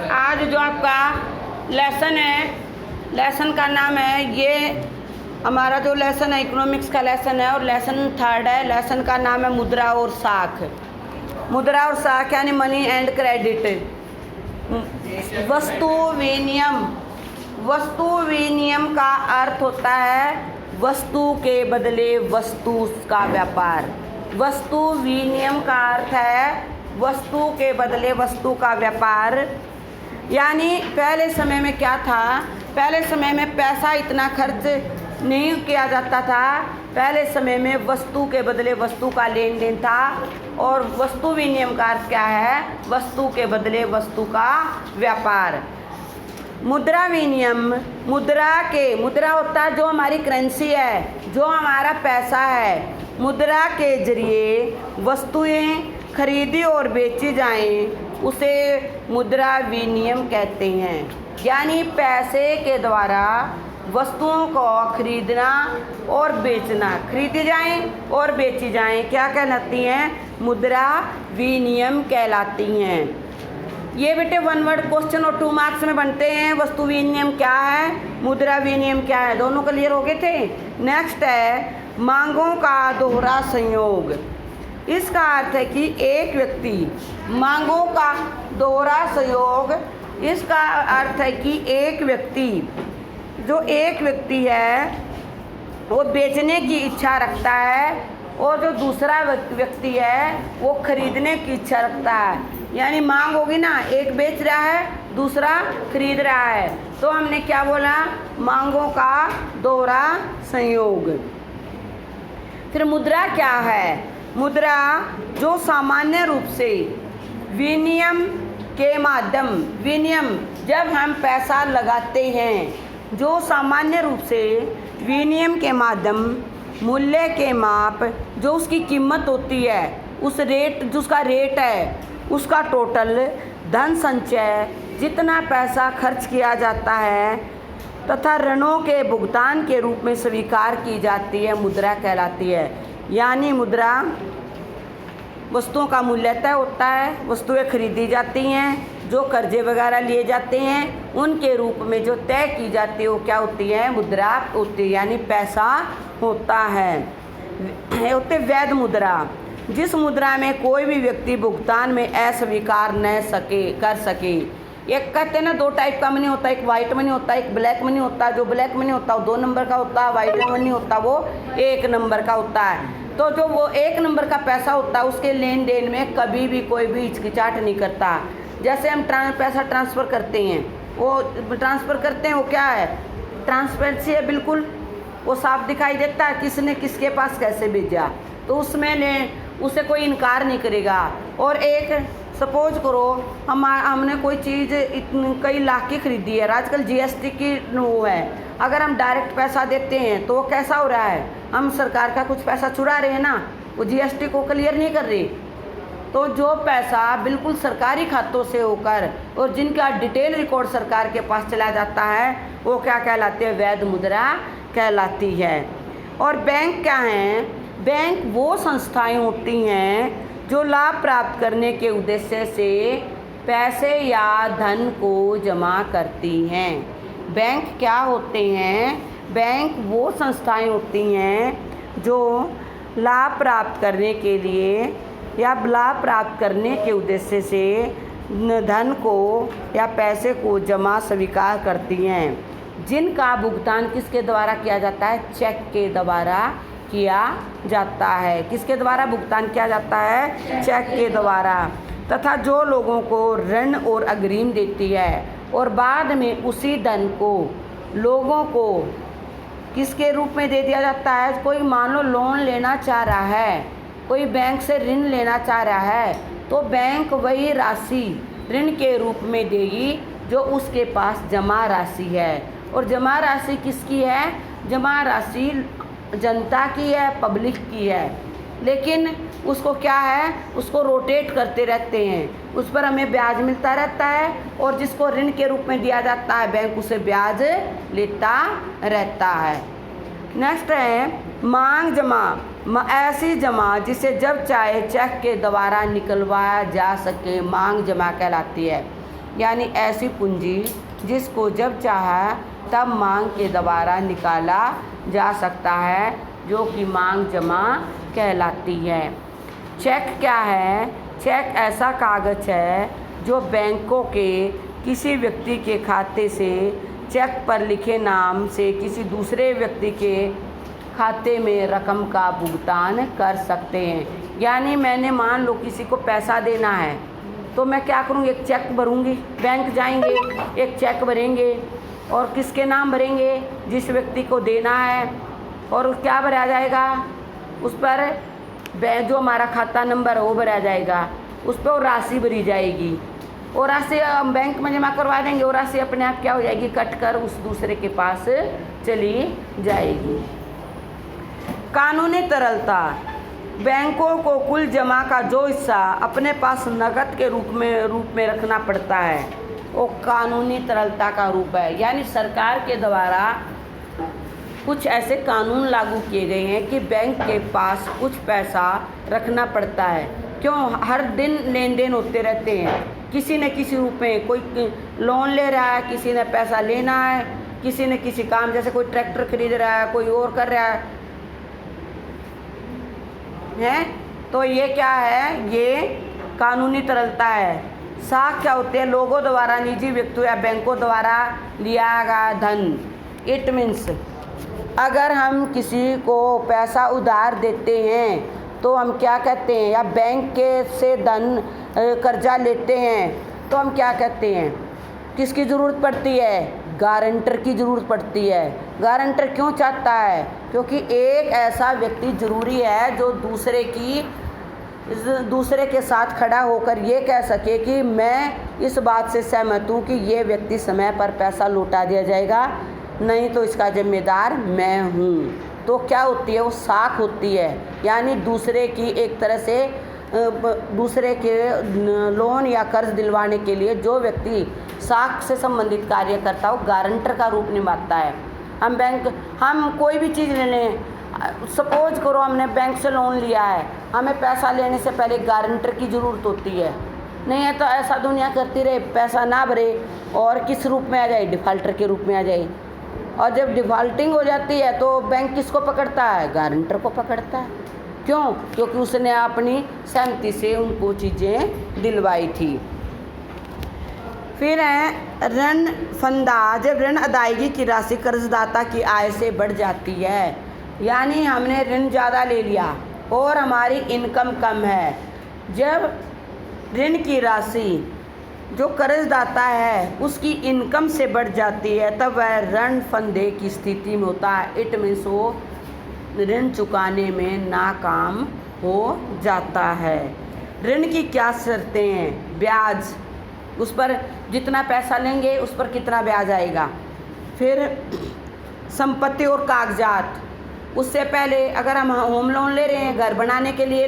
आज जो आपका लेसन है, लेसन का नाम है, ये हमारा जो लेसन है इकोनॉमिक्स का लेसन है और लेसन थर्ड है। लेसन का नाम है मुद्रा और साख। मुद्रा और साख यानी मनी एंड क्रेडिट। वस्तु विनियम, वस्तु विनियम का अर्थ होता है वस्तु के बदले वस्तु का व्यापार। वस्तु विनियम का अर्थ है वस्तु के बदले वस्तु का व्यापार। यानी पहले समय में क्या था, पहले समय में पैसा इतना खर्च नहीं किया जाता था। पहले समय में वस्तु के बदले वस्तु का लेन देन था। और वस्तु विनियम का अर्थ क्या है, वस्तु के बदले वस्तु का व्यापार। मुद्रा विनियम, मुद्रा होता है जो हमारी करेंसी है, जो हमारा पैसा है। मुद्रा के जरिए वस्तुएं खरीदी और बेची जाएं, उसे मुद्रा विनियम कहते हैं। यानी पैसे के द्वारा वस्तुओं को खरीदना और बेचना, खरीदी जाएं और बेची जाएं, क्या कहलाती हैं, मुद्रा विनियम कहलाती हैं। ये बेटे वन वर्ड क्वेश्चन और 2 मार्क्स में बनते हैं। वस्तु विनियम क्या है, मुद्रा विनियम क्या है, दोनों क्लियर हो गए थे। नेक्स्ट है मांगों का दोहरा संयोग। इसका अर्थ है कि एक व्यक्ति, मांगों का दोहरा संयोग, इसका अर्थ है कि एक व्यक्ति, जो एक व्यक्ति है वो बेचने की इच्छा रखता है और जो दूसरा व्यक्ति है वो खरीदने की इच्छा रखता है। यानी मांग होगी ना, एक बेच रहा है दूसरा खरीद रहा है, तो हमने क्या बोला, मांगों का दोहरा संयोग। फिर मुद्रा क्या है, मुद्रा जो सामान्य रूप से विनियम के माध्यम, विनियम जब हम पैसा लगाते हैं, जो सामान्य रूप से विनियम के माध्यम मूल्य के माप, जो उसकी कीमत होती है, उस रेट, जो उसका रेट है, उसका टोटल धन संचय, जितना पैसा खर्च किया जाता है तथा ऋणों के भुगतान के रूप में स्वीकार की जाती है, मुद्रा कहलाती है। यानी मुद्रा वस्तुओं का मूल्य तय होता है, वस्तुएं खरीदी जाती हैं, जो कर्जे वगैरह लिए जाते हैं उनके रूप में जो तय की जाती है वो क्या होती है, मुद्रा होती है, यानी पैसा होता है। होते वैध मुद्रा, जिस मुद्रा में कोई भी व्यक्ति भुगतान में अस्वीकार न कर सके। एक कहते हैं ना, 2 टाइप का मनी होता है, एक वाइट मनी होता है, एक ब्लैक मनी होता है। जो ब्लैक मनी होता है वो 2 नंबर का होता है, वाइट मनी होता है वो 1 नंबर का होता है। तो जो वो 1 नंबर का पैसा होता है उसके लेन देन में कभी भी कोई भी हिचकिचाहट नहीं करता। जैसे हम पैसा ट्रांसफ़र करते हैं, वो ट्रांसफ़र करते हैं, वो क्या है, ट्रांसपेरेंसी है, बिल्कुल वो साफ दिखाई देता है किसने किसके पास कैसे भेजा, तो उसमें उसे कोई इनकार नहीं करेगा। और एक सपोज करो हमने कोई चीज़ कई लाख की खरीदी है, आजकल जीएसटी की वो है, अगर हम डायरेक्ट पैसा देते हैं तो वो कैसा हो रहा है, हम सरकार का कुछ पैसा चुरा रहे हैं ना, वो जीएसटी को क्लियर नहीं कर रहे। तो जो पैसा बिल्कुल सरकारी खातों से होकर और जिनका डिटेल रिकॉर्ड सरकार के पास चला जाता है वो क्या कहलाते हैं, वैध मुद्रा कहलाती है। और बैंक क्या हैं, बैंक वो संस्थाएं होती हैं जो लाभ प्राप्त करने के उद्देश्य से पैसे या धन को जमा करती हैं। बैंक क्या होते हैं, बैंक वो संस्थाएं होती हैं जो लाभ प्राप्त करने के लिए या लाभ प्राप्त करने के उद्देश्य से धन को या पैसे को जमा स्वीकार करती हैं, जिनका भुगतान किसके द्वारा किया जाता है, चेक के द्वारा किया जाता है। किसके द्वारा भुगतान किया जाता है, चेक के द्वारा। तथा जो लोगों को ऋण और अग्रिम देती है और बाद में उसी धन को लोगों को किसके रूप में दे दिया जाता है। कोई मान लो लोन लेना चाह रहा है, कोई बैंक से ऋण लेना चाह रहा है, तो बैंक वही राशि ऋण के रूप में देगी जो उसके पास जमा राशि है। और जमा राशि किसकी है, जमा राशि जनता की है, पब्लिक की है, लेकिन उसको क्या है, उसको रोटेट करते रहते हैं, उस पर हमें ब्याज मिलता रहता है और जिसको ऋण के रूप में दिया जाता है बैंक उसे ब्याज लेता रहता है। नेक्स्ट है मांग जमा, ऐसी जमा जिसे जब चाहे चेक के द्वारा निकलवाया जा सके, मांग जमा कहलाती है। यानी ऐसी पूंजी जिसको जब चाहा तब मांग के द्वारा निकाला जा सकता है, जो कि मांग जमा कहलाती है। चेक क्या है? चेक ऐसा कागज़ है जो बैंकों के किसी व्यक्ति के खाते से चेक पर लिखे नाम से किसी दूसरे व्यक्ति के खाते में रकम का भुगतान कर सकते हैं। यानी मैंने मान लो किसी को पैसा देना है तो मैं क्या करूँगी, एक चेक भरूँगी, बैंक जाएंगे, एक चेक भरेंगे और किसके नाम भरेंगे, जिस व्यक्ति को देना है, और क्या भरा जाएगा, उस पर जो हमारा खाता नंबर है वो भरा जाएगा, उस पर वो राशि भरी जाएगी और राशि बैंक में जमा करवा देंगे और राशि अपने आप क्या हो जाएगी, कट कर उस दूसरे के पास चली जाएगी। कानूनी तरलता, बैंकों को कुल जमा का जो हिस्सा अपने पास नकद के रूप में रखना पड़ता है वो कानूनी तरलता का रूप है। यानी सरकार के द्वारा कुछ ऐसे कानून लागू किए गए हैं कि बैंक के पास कुछ पैसा रखना पड़ता है। क्यों? हर दिन लेन देन होते रहते हैं, किसी न किसी रूप में, कोई लोन ले रहा है, किसी ने पैसा लेना है, किसी ने किसी काम, जैसे कोई ट्रैक्टर खरीद रहा है, कोई और कर रहा है। तो ये क्या है? ये कानूनी तरलता है। साख क्या होते हैं? लोगों द्वारा, निजी व्यक्तियों या बैंकों द्वारा लिया गया धन। इट मीन्स अगर हम किसी को पैसा उधार देते हैं तो हम क्या कहते हैं, या बैंक के से धन कर्जा लेते हैं तो हम क्या कहते हैं, किसकी ज़रूरत पड़ती है? गारंटर की ज़रूरत पड़ती है। गारंटर क्यों चाहता है? क्योंकि एक ऐसा व्यक्ति ज़रूरी है जो दूसरे के साथ खड़ा होकर ये कह सके कि मैं इस बात से सहमत हूँ कि ये व्यक्ति समय पर पैसा लौटा दिया जाएगा, नहीं तो इसका जिम्मेदार मैं हूँ। तो क्या होती है? वो साख होती है। यानी दूसरे की एक तरह से दूसरे के लोन या कर्ज दिलवाने के लिए जो व्यक्ति साख से संबंधित कार्य करता है वो गारंटर का रूप निभाता है। हम कोई भी चीज़ ले लें, सपोज करो हमने बैंक से लोन लिया है, हमें पैसा लेने से पहले गारंटर की ज़रूरत होती है। नहीं है तो ऐसा दुनिया करती रहे, पैसा ना भरे और किस रूप में आ जाए, डिफ़ॉल्टर के रूप में आ जाए। और जब डिफ़ॉल्टिंग हो जाती है तो बैंक किसको पकड़ता है? गारंटर को पकड़ता है। क्यों? क्योंकि उसने अपनी सहमति से उनको चीज़ें दिलवाई थी। फिर है ऋण फंदा, जब ऋण अदायगी की राशि कर्जदाता की आय से बढ़ जाती है। यानी हमने ऋण ज़्यादा ले लिया और हमारी इनकम कम है। जब ऋण की राशि जो कर्जदाता है उसकी इनकम से बढ़ जाती है तब वह ऋण फंदे की स्थिति में होता है। इट मीन्स वो ऋण चुकाने में नाकाम हो जाता है। ऋण की क्या शर्तें हैं? ब्याज, उस पर जितना पैसा लेंगे उस पर कितना ब्याज आएगा। फिर संपत्ति और कागजात, उससे पहले अगर हम होम लोन ले रहे हैं, घर बनाने के लिए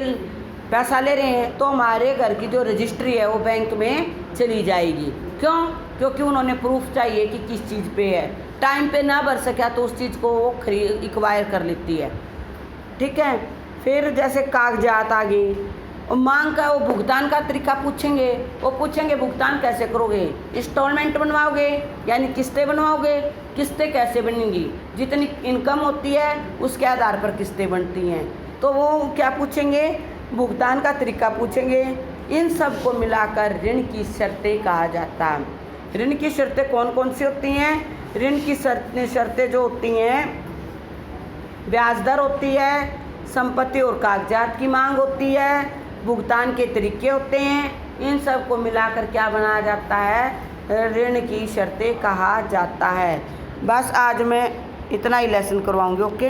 पैसा ले रहे हैं, तो हमारे घर की जो रजिस्ट्री है वो बैंक में चली जाएगी। क्यों? क्योंकि उन्होंने प्रूफ चाहिए कि किस चीज़ पे है। टाइम पे ना भर सका तो उस चीज़ को वो एक्वायर कर लेती है। ठीक है। फिर जैसे कागजात आ गई, और मांग का वो भुगतान का तरीका पूछेंगे। वो पूछेंगे भुगतान कैसे करोगे, इंस्टॉलमेंट बनवाओगे यानी किस्तें बनवाओगे, किस्तें कैसे बनेंगी, जितनी इनकम होती है उसके आधार पर किस्तें बनती हैं। तो वो क्या पूछेंगे, भुगतान का तरीका पूछेंगे। इन सब को मिलाकर ऋण की शर्तें कहा जाता है। ऋण की शर्तें कौन कौन सी होती हैं? ऋण की शर्तें जो होती हैं, ब्याज दर होती है, संपत्ति और कागजात की मांग होती है, भुगतान के तरीके होते हैं। इन सब को मिलाकर क्या बनाया जाता है? ऋण की शर्तें कहा जाता है। बस आज मैं इतना ही लेसन करवाऊंगी। ओके।